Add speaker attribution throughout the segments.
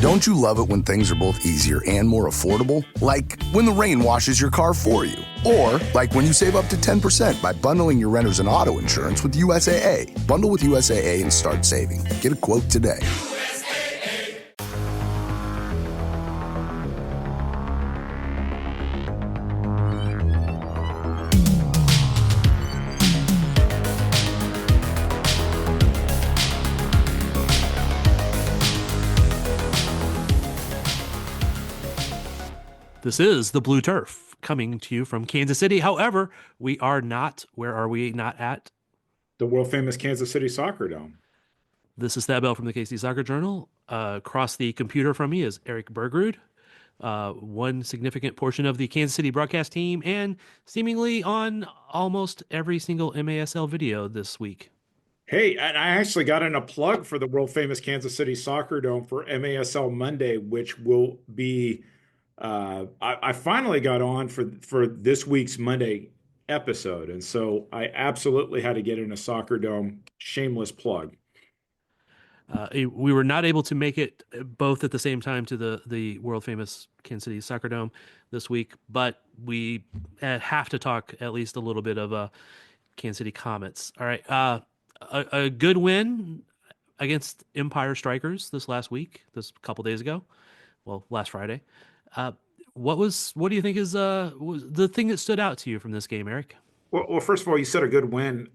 Speaker 1: Don't you love it when things are both easier and more affordable? Like when the rain washes your car for you. Or like when you save up to 10% by bundling your renters and auto insurance with USAA. Bundle with USAA and start saving. Get a quote today.
Speaker 2: This is the Blue Turf coming to you from Kansas City. However, we are not, where are we not at?
Speaker 3: The world famous Kansas City Soccer Dome.
Speaker 2: This is Thad Bell from the KC Soccer Journal. Across the computer from me is Eric Bergrud, one significant portion of the Kansas City broadcast team, and seemingly on almost every single MASL video this week.
Speaker 3: Hey, and I actually got in a plug for the world famous Kansas City Soccer Dome for MASL Monday, which will be I finally got on for this week's Monday episode, and so I absolutely had to get in a Soccer Dome. Shameless plug.
Speaker 2: We were not able to make it both at the same time to the world famous Kansas City Soccer Dome this week, but we have to talk at least a little bit of Kansas City Comets. All right, a good win against Empire Strikers this couple days ago, well, last Friday. What do you think is was the thing that stood out to you from this game, Eric?
Speaker 3: Well, first of all, you said a good win.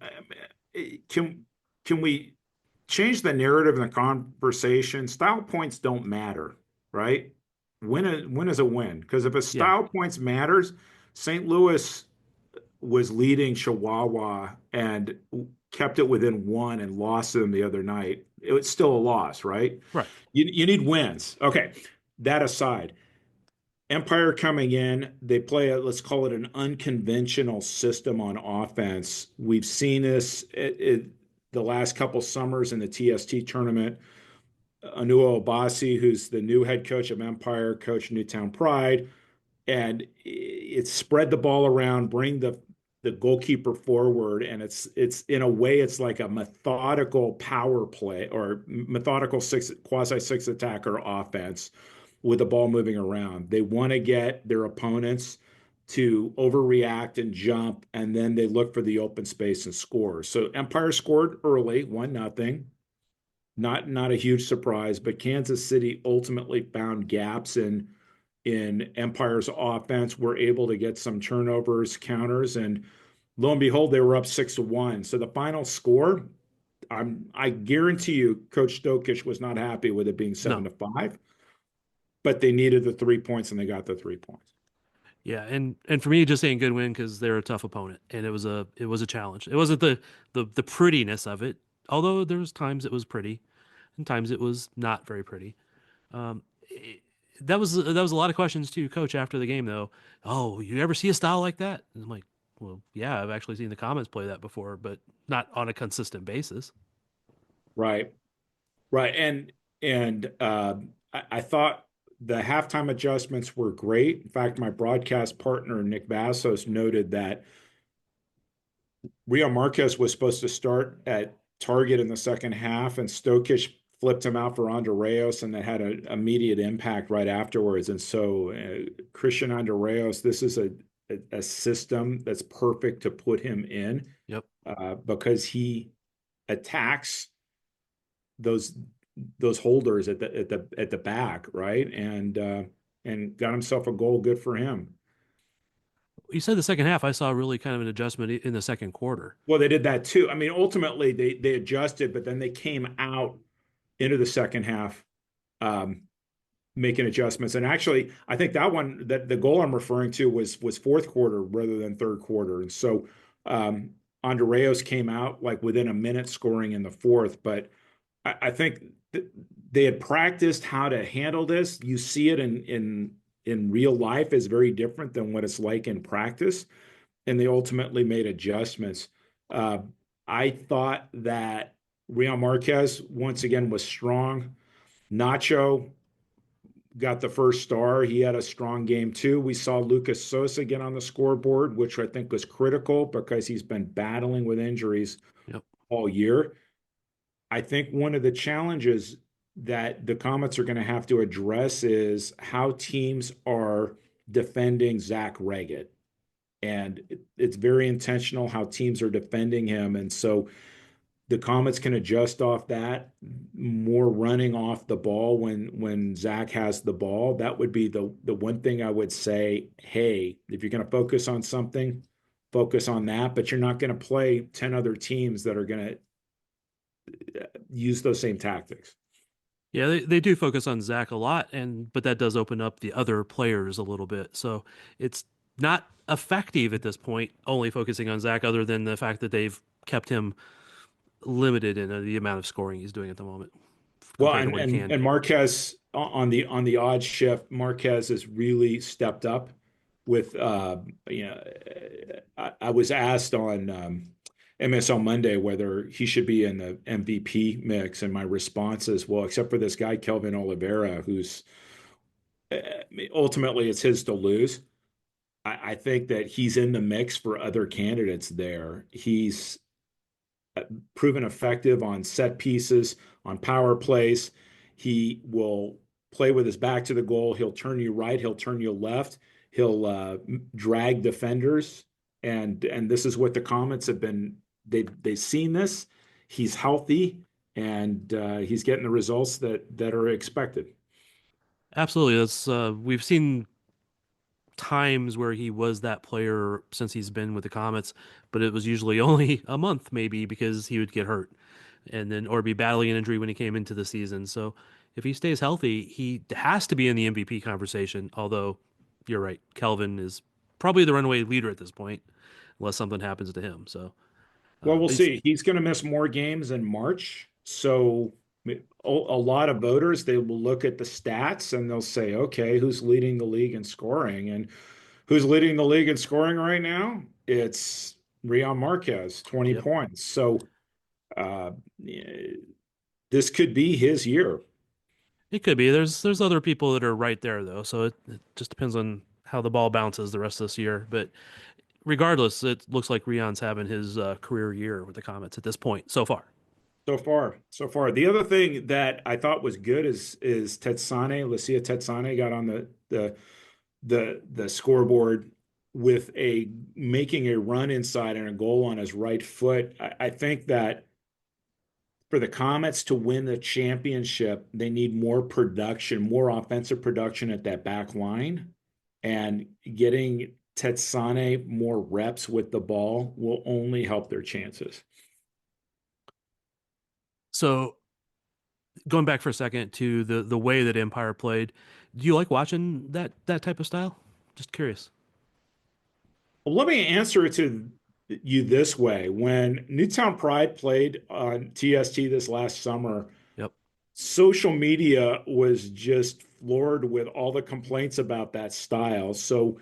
Speaker 3: Can we change the narrative in the conversation? Style points don't matter, right? Win is a win, because if a style points matters, St. Louis was leading Chihuahua and kept it within one and lost them the other night. It was still a loss, right?
Speaker 2: Right.
Speaker 3: You need wins. Okay. That aside, Empire coming in, they play let's call it an unconventional system on offense. We've seen this the last couple summers in the TST tournament. Anua Obasi, who's the new head coach of Empire, coach Newtown Pride, and it's spread the ball around, bring the goalkeeper forward, and it's in a way it's like a methodical power play or methodical quasi six attacker offense with the ball moving around. They want to get their opponents to overreact and jump, and then they look for the open space and score. So Empire scored early, 1-0. Not a huge surprise, but Kansas City ultimately found gaps in Empire's offense, were able to get some turnovers, counters, and lo and behold, they were up 6-1. So the final score, I guarantee you, Coach Stokic was not happy with it being 7-5. But they needed the 3 points, and they got the 3 points.
Speaker 2: Yeah, and for me, just saying good win because they're a tough opponent, and it was a challenge. It wasn't the prettiness of it, although there was times it was pretty, and times it was not very pretty. That was a lot of questions too, Coach, after the game though. Oh, you ever see a style like that? And I'm like, well, yeah, I've actually seen the Comets play that before, but not on a consistent basis.
Speaker 3: Right, and I thought the halftime adjustments were great. In fact, my broadcast partner, Nick Vassos, noted that Rio Marquez was supposed to start at target in the second half, and Stokic flipped him out for Andreas, and that had an immediate impact right afterwards. And so Christian Andreas, this is a system that's perfect to put him in.
Speaker 2: Yep.
Speaker 3: Because he attacks those holders at the back, right? And got himself a goal. Good for him.
Speaker 2: You said the second half. I saw really kind of an adjustment in the second quarter.
Speaker 3: Well, they did that too. I mean, ultimately they adjusted, but then they came out into the second half, making adjustments. And actually, I think that the goal I'm referring to was fourth quarter rather than third quarter. And so Andreas came out like within a minute scoring in the fourth, but I think they had practiced how to handle this. You see it in real life is very different than what it's like in practice, and they ultimately made adjustments. I thought that Real Marquez once again was strong. Nacho got the first star. He had a strong game too. We saw Lucas Sosa get on the scoreboard, which I think was critical because he's been battling with injuries all year. I think one of the challenges that the Comets are going to have to address is how teams are defending Zach Reggett. And it's very intentional how teams are defending him. And so the Comets can adjust off that, more running off the ball when Zach has the ball. That would be the one thing I would say, hey, if you're going to focus on something, focus on that, but you're not going to play 10 other teams that are going to use those same tactics.
Speaker 2: Yeah, they do focus on Zach a lot, but that does open up the other players a little bit. So it's not effective at this point, only focusing on Zach, other than the fact that they've kept him limited in the amount of scoring he's doing at the moment
Speaker 3: Well,
Speaker 2: compared to what he can
Speaker 3: and
Speaker 2: do.
Speaker 3: Marquez on the odd shift, Marquez has really stepped up with you know I was asked on MSL Monday whether he should be in the MVP mix, and my response is, well, except for this guy Kelvin Oliveira, who's ultimately it's his to lose. I think that he's in the mix for other candidates there. He's proven effective on set pieces, on power plays. He will play with his back to the goal. He'll turn you right. He'll turn you left. He'll drag defenders. And this is what the Comets have been. They've seen this. He's healthy, and he's getting the results that are expected.
Speaker 2: Absolutely. That's we've seen times where he was that player since he's been with the Comets, but it was usually only a month maybe because he would get hurt and then or be battling an injury when he came into the season. So if he stays healthy, he has to be in the MVP conversation. Although you're right, Kelvin is probably the runaway leader at this point, unless something happens to him. So,
Speaker 3: Well, we'll
Speaker 2: but he's,
Speaker 3: see. He's going to miss more games in March. So a lot of voters, they will look at the stats and they'll say, okay, who's leading the league in scoring? And who's leading the league in scoring right now? It's Rion Marquez, 20
Speaker 2: yep,
Speaker 3: points. So uh, this could be his year.
Speaker 2: it could be. There's other people that are right there though, so it just depends on how the ball bounces the rest of this year. But regardless, it looks like Rion's having his career year with the Comets at this point so far.
Speaker 3: So far, so far. The other thing that I thought was good is Tetsane, Lucia Tetsane got on the scoreboard with a making a run inside and a goal on his right foot. I think that for the Comets to win the championship, they need more production, more offensive production at that back line, and getting Tetsane more reps with the ball will only help their chances.
Speaker 2: So going back for a second to the way that Empire played, do you like watching that type of style? Just curious.
Speaker 3: Well, let me answer it to you this way. When Newtown Pride played on TST this last summer,
Speaker 2: Yep.
Speaker 3: social media was just floored with all the complaints about that style. So,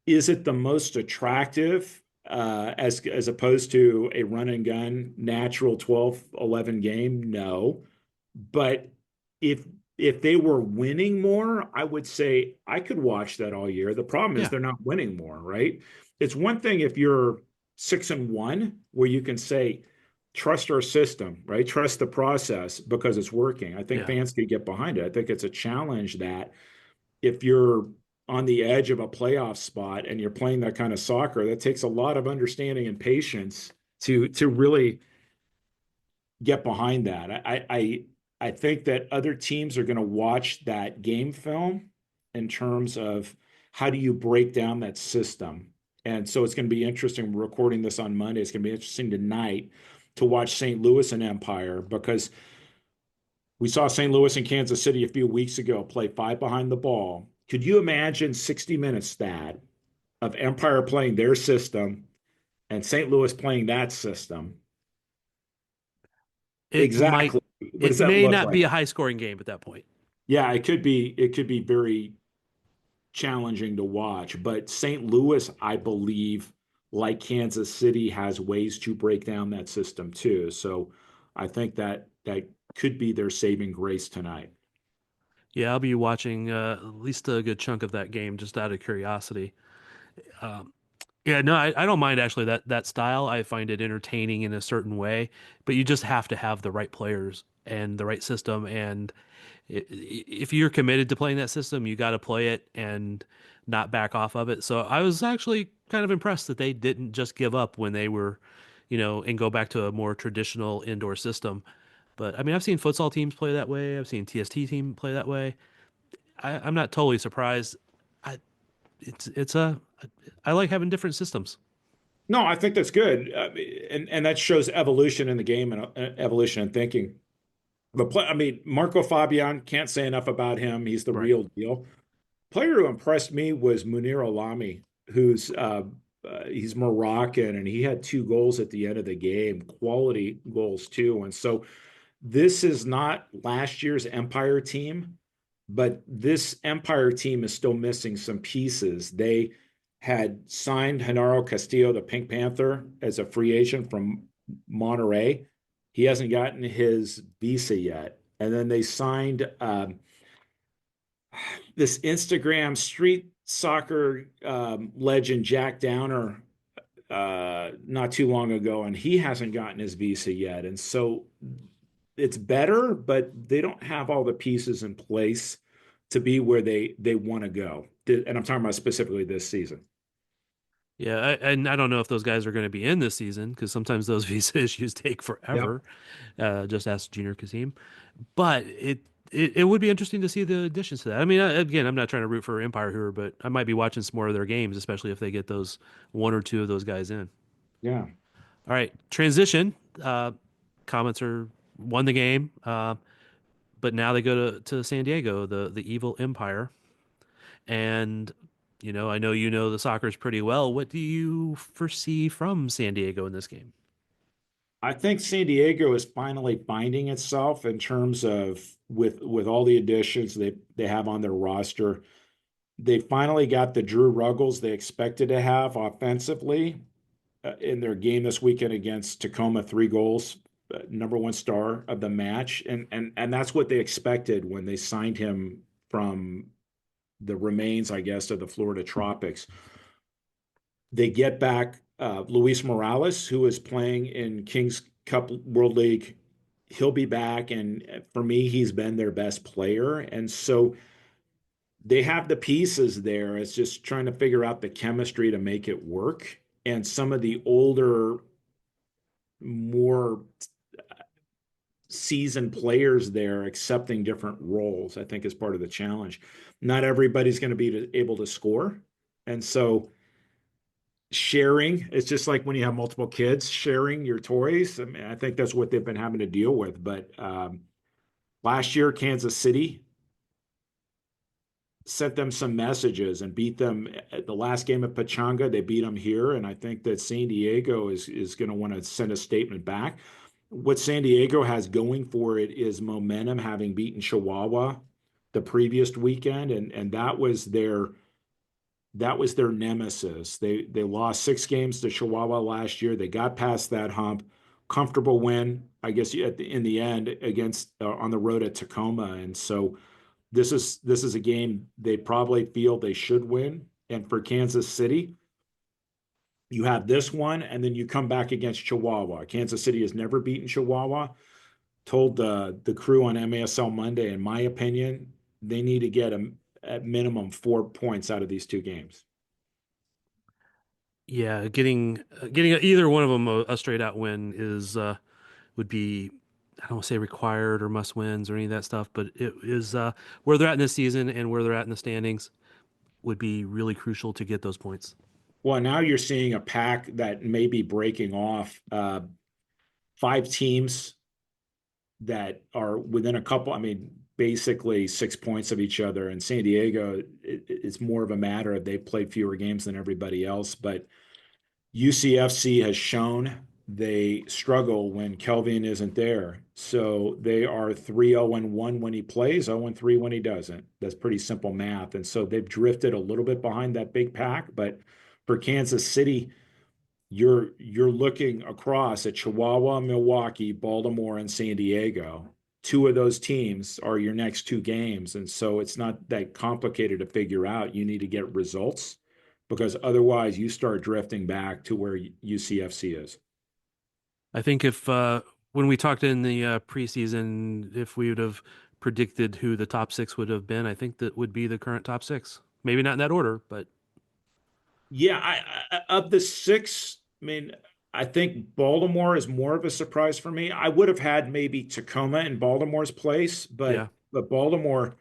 Speaker 3: is it the most attractive as opposed to a run and gun natural 12-11 game? No. But if if they were winning more, I would say I could watch that all year. The problem is
Speaker 2: Yeah.
Speaker 3: they're not winning more, right? It's one thing if you're 6-1, where you can say, trust our system, right? Trust the process because it's working. I think
Speaker 2: Yeah.
Speaker 3: fans could get behind it. I think it's a challenge that if you're on the edge of a playoff spot and you're playing that kind of soccer, that takes a lot of understanding and patience to really get behind that. I think that other teams are going to watch that game film in terms of how do you break down that system. And so it's going to be interesting. We're recording this on Monday. It's going to be interesting tonight to watch St. Louis and Empire because we saw St. Louis and Kansas City a few weeks ago play five behind the ball. Could you imagine 60 minutes stat of Empire playing their system and St. Louis playing that system?
Speaker 2: It might
Speaker 3: Exactly. What
Speaker 2: it
Speaker 3: does that
Speaker 2: may
Speaker 3: look
Speaker 2: not be
Speaker 3: like?
Speaker 2: a high scoring game at that point.
Speaker 3: Yeah, it could be very challenging to watch, but St. Louis, I believe, like Kansas City, has ways to break down that system too. So I think that could be their saving grace tonight.
Speaker 2: Yeah, I'll be watching at least a good chunk of that game just out of curiosity. Um, Yeah, no, I don't mind actually that style. I find it entertaining in a certain way, but you just have to have the right players and the right system. And if you're committed to playing that system, you got to play it and not back off of it. So I was actually kind of impressed that they didn't just give up when they were, and go back to a more traditional indoor system. But I mean, I've seen futsal teams play that way. I've seen TST team play that way. I'm not totally surprised. I it's a I like having different systems.
Speaker 3: No, I think that's good, and that shows evolution in the game and evolution in thinking. I mean, Marco Fabian, can't say enough about him. He's the
Speaker 2: Right.
Speaker 3: real deal. Player who impressed me was Munir Alami, who's he's Moroccan, and he had 2 goals at the end of the game, quality goals too. And so this is not last year's Empire team, but this Empire team is still missing some pieces. They had signed Genaro Castillo, the Pink Panther, as a free agent from Monterrey. He hasn't gotten his visa yet. And then they signed this Instagram street soccer legend, Jack Downer, not too long ago, and he hasn't gotten his visa yet. And so it's better, but they don't have all the pieces in place to be where they want to go. And I'm talking about specifically this season.
Speaker 2: Yeah, and I don't know if those guys are going to be in this season because sometimes those visa issues take
Speaker 3: Yeah.
Speaker 2: forever. Just ask Junior Kazim, but it would be interesting to see the additions to that. I mean, again, I'm not trying to root for Empire here, but I might be watching some more of their games, especially if they get those one or two of those guys in.
Speaker 3: Yeah.
Speaker 2: All right, transition. Comments are won the game, but now they go to San Diego, the evil Empire, and I know the Sockers pretty well. What do you foresee from San Diego in this game?
Speaker 3: I think San Diego is finally finding itself in terms of with all the additions they have on their roster. They finally got the Drew Ruggles they expected to have offensively in their game this weekend against Tacoma, 3 goals, number 1 star of the match, and that's what they expected when they signed him from the remains, I guess, of the Florida Tropics. They get back Luis Morales, who is playing in Kings Cup World League. He'll be back, and for me, he's been their best player, and so they have the pieces there. It's just trying to figure out the chemistry to make it work. And some of the older, more seasoned players there accepting different roles, I think is part of the challenge. Not everybody's going to be able to score. And so sharing, it's just like when you have multiple kids, sharing your toys. I mean, I think that's what they've been having to deal with. But last year, Kansas City sent them some messages and beat them at the last game of Pachanga. They beat them here, and I think that San Diego is going to want to send a statement back. What San Diego has going for it is momentum, having beaten Chihuahua the previous weekend, and that was their nemesis. They lost 6 games to Chihuahua last year. They got past that hump. Comfortable win, I guess, in the end against on the road at Tacoma, and so this is a game they probably feel they should win. And for Kansas City, you have this one, and then you come back against Chihuahua. Kansas City has never beaten Chihuahua. Told the crew on MASL Monday, in my opinion, they need to get at minimum 4 points out of these 2 games.
Speaker 2: Yeah, getting either one of them a straight out win is would be, I don't want to say required or must wins or any of that stuff, but it is where they're at in this season and where they're at in the standings would be really crucial to get those points.
Speaker 3: Well, now you're seeing a pack that may be breaking off 5 teams that are within a couple, I mean, basically 6 points of each other. And San Diego, it's more of a matter of they've played fewer games than everybody else. But UCFC has shown they struggle when Kelvin isn't there. So they are 3-0-1 when he plays, 0-3 when he doesn't. That's pretty simple math. And so they've drifted a little bit behind that big pack. But for Kansas City, you're looking across at Chihuahua, Milwaukee, Baltimore, and San Diego. 2 of those teams are your next 2 games. And so it's not that complicated to figure out. You need to get results. because otherwise you start drifting back to where UCFC is.
Speaker 2: I think if when we talked in the preseason, if we would have predicted who the top six would have been, I think that would be the current top six. Maybe not in that order, but
Speaker 3: Yeah, of the six, I mean, I think Baltimore is more of a surprise for me. I would have had maybe Tacoma in Baltimore's place,
Speaker 2: yeah,
Speaker 3: but Baltimore,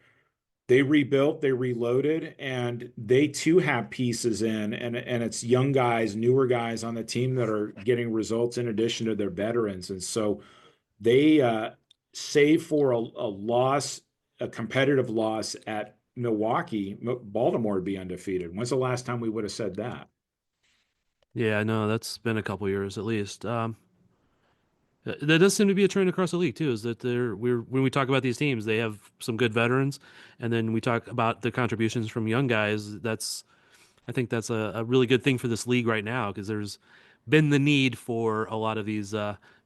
Speaker 3: they rebuilt, they reloaded, and they too have pieces in, and it's young guys, newer guys on the team that are getting results in addition to their veterans. And so they save for a loss, a competitive loss at Milwaukee, Baltimore would be undefeated. When's the last time we would have said that?
Speaker 2: yeah, no, that's been a couple years at least. That does seem to be a trend across the league too. Is that we're when we talk about these teams, they have some good veterans, and then we talk about the contributions from young guys. I think that's a really good thing for this league right now because there's been the need for a lot of these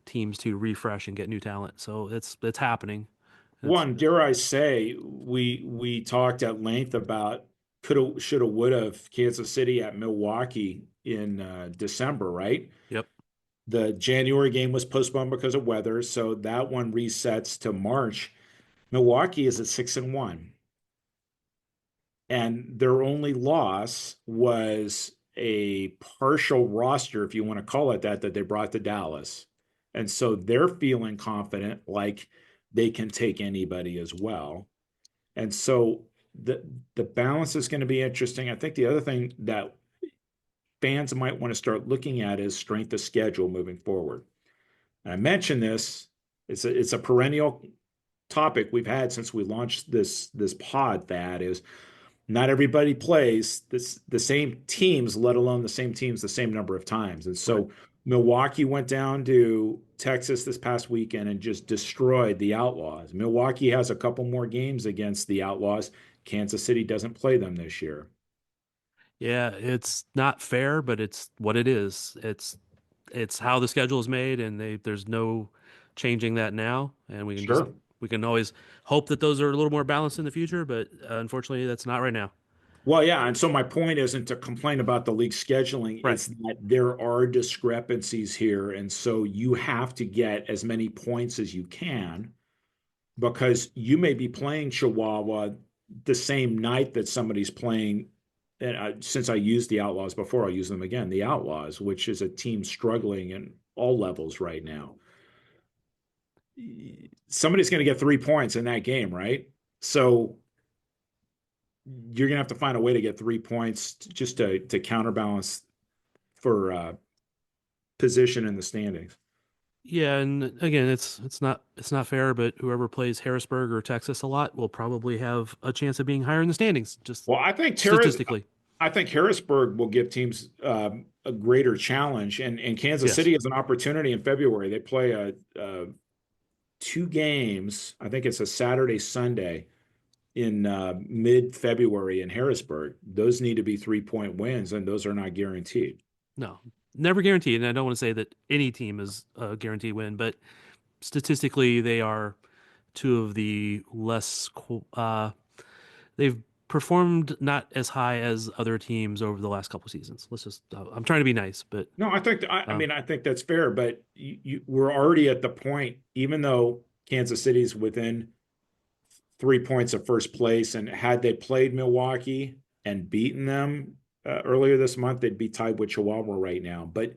Speaker 2: teams to refresh and get new talent. So it's happening. It's
Speaker 3: One, dare I say, we talked at length about coulda, shoulda, woulda Kansas City at Milwaukee in December, right?
Speaker 2: yep.
Speaker 3: The January game was postponed because of weather, so that one resets to March. Milwaukee is at 6-1, and their only loss was a partial roster, if you want to call it that, that they brought to Dallas. And so they're feeling confident, like they can take anybody as well. And so the balance is going to be interesting. I think the other thing that fans might want to start looking at is strength of schedule moving forward. And I mentioned this, it's a perennial topic we've had since we launched this pod, that is not everybody plays the same teams, let alone the same teams the same number of times. And
Speaker 2: Right.
Speaker 3: so Milwaukee went down to Texas this past weekend and just destroyed the Outlaws. Milwaukee has a couple more games against the Outlaws. Kansas City doesn't play them this year.
Speaker 2: Yeah, it's not fair, but it's what it is. It's how the schedule is made, and there's no changing that now. And
Speaker 3: Sure.
Speaker 2: we can always hope that those are a little more balanced in the future, but unfortunately, that's not right now.
Speaker 3: Well, yeah, and so my point isn't to complain about the league scheduling,
Speaker 2: Right.
Speaker 3: it's that there are discrepancies here, and so you have to get as many points as you can because you may be playing Chihuahua the same night that somebody's playing. And since I used the Outlaws before, I'll use them again. The Outlaws, which is a team struggling in all levels right now. Somebody's going to get 3 points in that game, right? So you're going to have to find a way to get 3 points just to counterbalance for position in the standings.
Speaker 2: Yeah, and again, it's not fair, but whoever plays Harrisburg or Texas a lot will probably have a chance of being higher in the standings, just
Speaker 3: Well,
Speaker 2: statistically.
Speaker 3: I think Harrisburg will give teams a greater challenge, and Kansas
Speaker 2: Yes.
Speaker 3: City has an opportunity in February. They play two games. I think it's a Saturday, Sunday in mid-February in Harrisburg. Those need to be 3-point wins, and those are not guaranteed.
Speaker 2: No, never guaranteed. And I don't want to say that any team is a guaranteed win, but statistically, they are two of the they've performed not as high as other teams over the last couple seasons. Let's just, I'm trying to be nice, but
Speaker 3: No, I
Speaker 2: um,
Speaker 3: mean, I think that's fair, but we're already at the point, even though Kansas City's within 3 points of first place, and had they played Milwaukee and beaten them earlier this month, they'd be tied with Chihuahua right now. But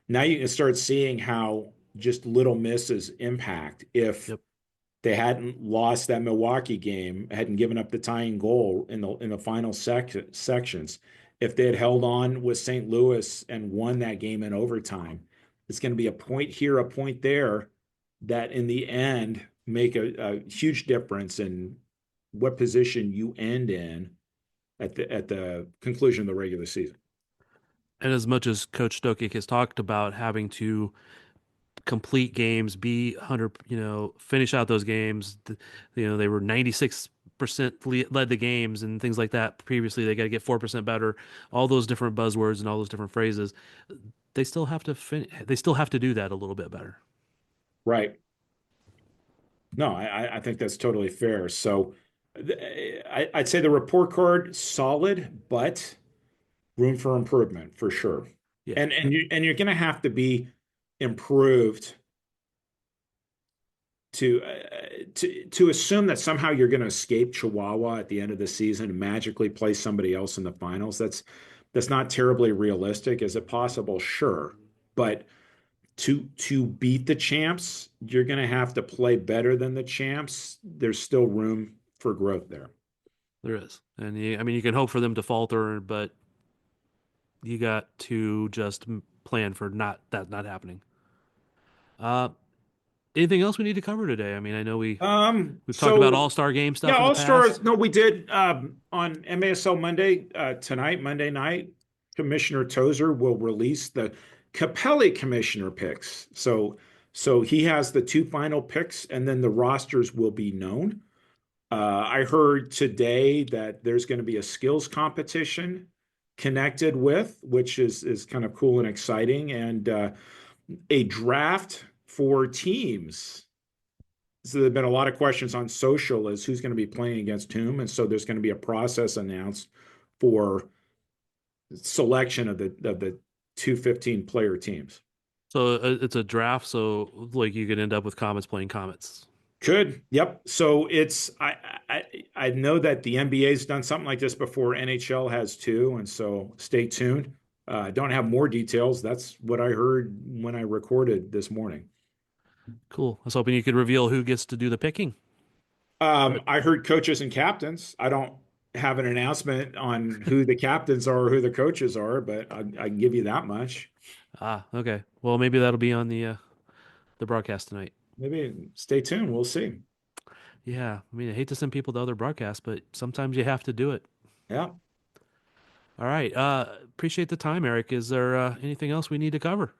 Speaker 3: now you can start seeing how just little misses impact. If
Speaker 2: yep.
Speaker 3: they hadn't lost that Milwaukee game, hadn't given up the tying goal in the final sections, if they had held on with St. Louis and won that game in overtime, it's going to be a point here, a point there, that in the end make a huge difference in what position you end in at the conclusion of the regular season.
Speaker 2: And as much as Coach Stokic has talked about having to complete games, be 100, finish out those games, they were 96% led the games and things like that. Previously, they got to get 4% better, all those different buzzwords and all those different phrases. They still have to they still have to do that a little bit better.
Speaker 3: Right. No, I think that's totally fair. So I'd say the report card solid, but room for improvement for sure.
Speaker 2: Yeah,
Speaker 3: And you're going to have to be improved to assume that somehow you're going to escape Chihuahua at the end of the season and magically play somebody else in the finals. That's not terribly realistic. Is it possible? Sure. But to beat the champs, you're going to have to play better than the champs. There's still room for growth there.
Speaker 2: there is. And I mean, you can hope for them to falter, but you got to just plan for not happening. Uh, Anything else we need to cover today? I mean, I know we've talked about
Speaker 3: So
Speaker 2: All-Star game
Speaker 3: yeah,
Speaker 2: stuff in the
Speaker 3: All
Speaker 2: past.
Speaker 3: Stars. No, we did on MASL Monday tonight, Monday night. Commissioner Tozer will release the Capelli commissioner picks. So he has the two final picks, and then the rosters will be known. I heard today that there's going to be a skills competition connected with, which is kind of cool and exciting, and a draft for teams. So there have been a lot of questions on social as who's going to be playing against whom, and so there's going to be a process announced for selection of the two 15-player teams.
Speaker 2: So it's a draft, so like you could end up with Comets playing Comets.
Speaker 3: Could, yep. So it's I know that the NBA's done something like this before. NHL has too, and so stay tuned. I don't have more details. That's what I heard when I recorded this morning.
Speaker 2: Cool. I was hoping you could reveal who gets to do the picking.
Speaker 3: I heard coaches and captains. I don't have an announcement on who the captains are or who the coaches are, but I can give you that much.
Speaker 2: Ah, okay. Well, maybe that'll be on the broadcast tonight.
Speaker 3: Maybe stay tuned. We'll see.
Speaker 2: Yeah, I mean, I hate to send people to other broadcasts, but sometimes you have to do it.
Speaker 3: Yeah.
Speaker 2: All right. Appreciate the time, Eric. Is there anything else we need to cover?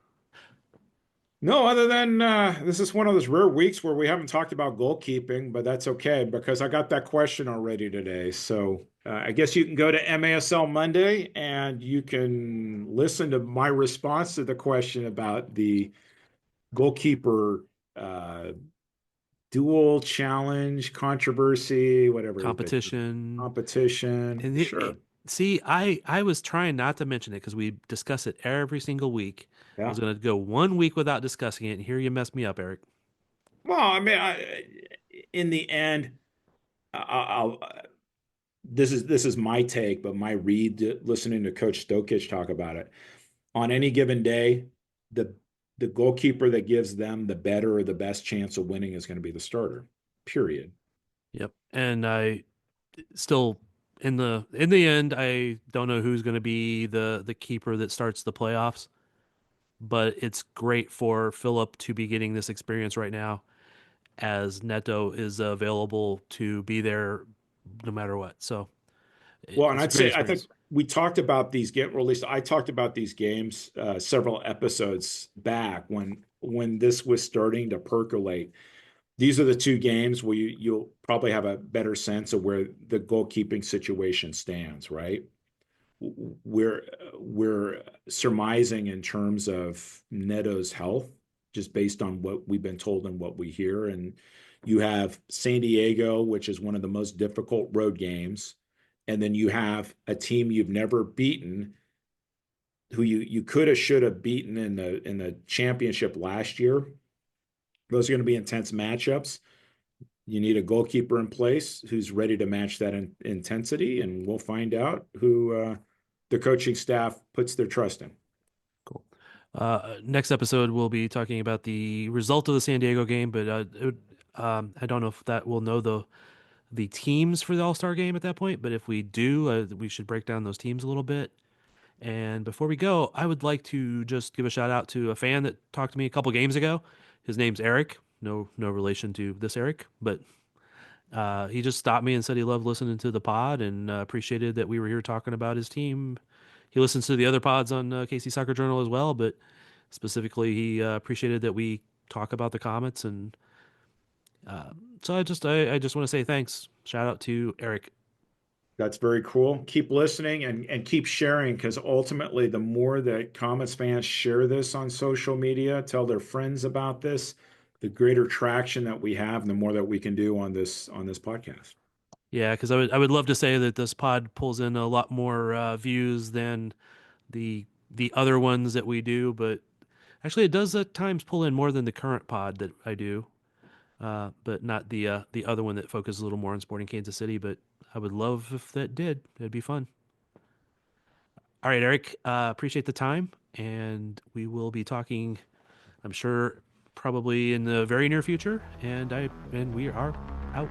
Speaker 3: No, other than this is one of those rare weeks where we haven't talked about goalkeeping, but that's okay because I got that question already today. So I guess you can go to MASL Monday and you can listen to my response to the question about the goalkeeper dual challenge controversy, whatever
Speaker 2: Competition.
Speaker 3: competition.
Speaker 2: And
Speaker 3: Sure.
Speaker 2: see, I was trying not to mention it because we discuss it every single week. I
Speaker 3: Yeah.
Speaker 2: was going to go 1 week without discussing it, and here you messed me up, Eric.
Speaker 3: Well, I mean, in the end, I'll this is my take, but my read listening to Coach Stokic talk about it. On any given day, the the goalkeeper that gives them the better or the best chance of winning is going to be the starter. Period.
Speaker 2: Yep. And I still in the end, I don't know who's going to be the keeper that starts the playoffs, but it's great for Philip to be getting this experience right now as Neto is available to be there no matter what. So
Speaker 3: Well, and
Speaker 2: it's a
Speaker 3: I'd
Speaker 2: great
Speaker 3: say I think
Speaker 2: experience.
Speaker 3: we talked about these get released. I talked about these games several episodes back when this was starting to percolate. These are the two games where you'll probably have a better sense of where the goalkeeping situation stands, right? We're surmising in terms of Neto's health, just based on what we've been told and what we hear. And you have San Diego, which is one of the most difficult road games, and then you have a team you've never beaten, who you could have should have beaten in the championship last year. Those are going to be intense matchups. You need a goalkeeper in place who's ready to match that intensity, and we'll find out who the coaching staff puts their trust in.
Speaker 2: Cool. Next episode, we'll be talking about the result of the San Diego game, but I don't know if that we'll know the teams for the All-Star game at that point. But if we do, we should break down those teams a little bit. And before we go, I would like to just give a shout out to a fan that talked to me a couple games ago. His name's Eric. No relation to this Eric, but he just stopped me and said he loved listening to the pod and appreciated that we were here talking about his team. He listens to the other pods on KC Soccer Journal as well, but specifically he appreciated that we talk about the Comets. And so I just want to say thanks. Shout out to Eric.
Speaker 3: That's very cool. Keep listening and keep sharing, because ultimately, the more that Comets fans share this on social media, tell their friends about this, the greater traction that we have, and the more that we can do on this podcast.
Speaker 2: Yeah, because I would love to say that this pod pulls in a lot more views than the other ones that we do, but actually it does at times pull in more than the current pod that I do. But not the other one that focuses a little more on Sporting Kansas City. But I would love if that did. It'd be fun. All right, Eric. Appreciate the time, and we will be talking. I'm sure probably in the very near future. And we are out.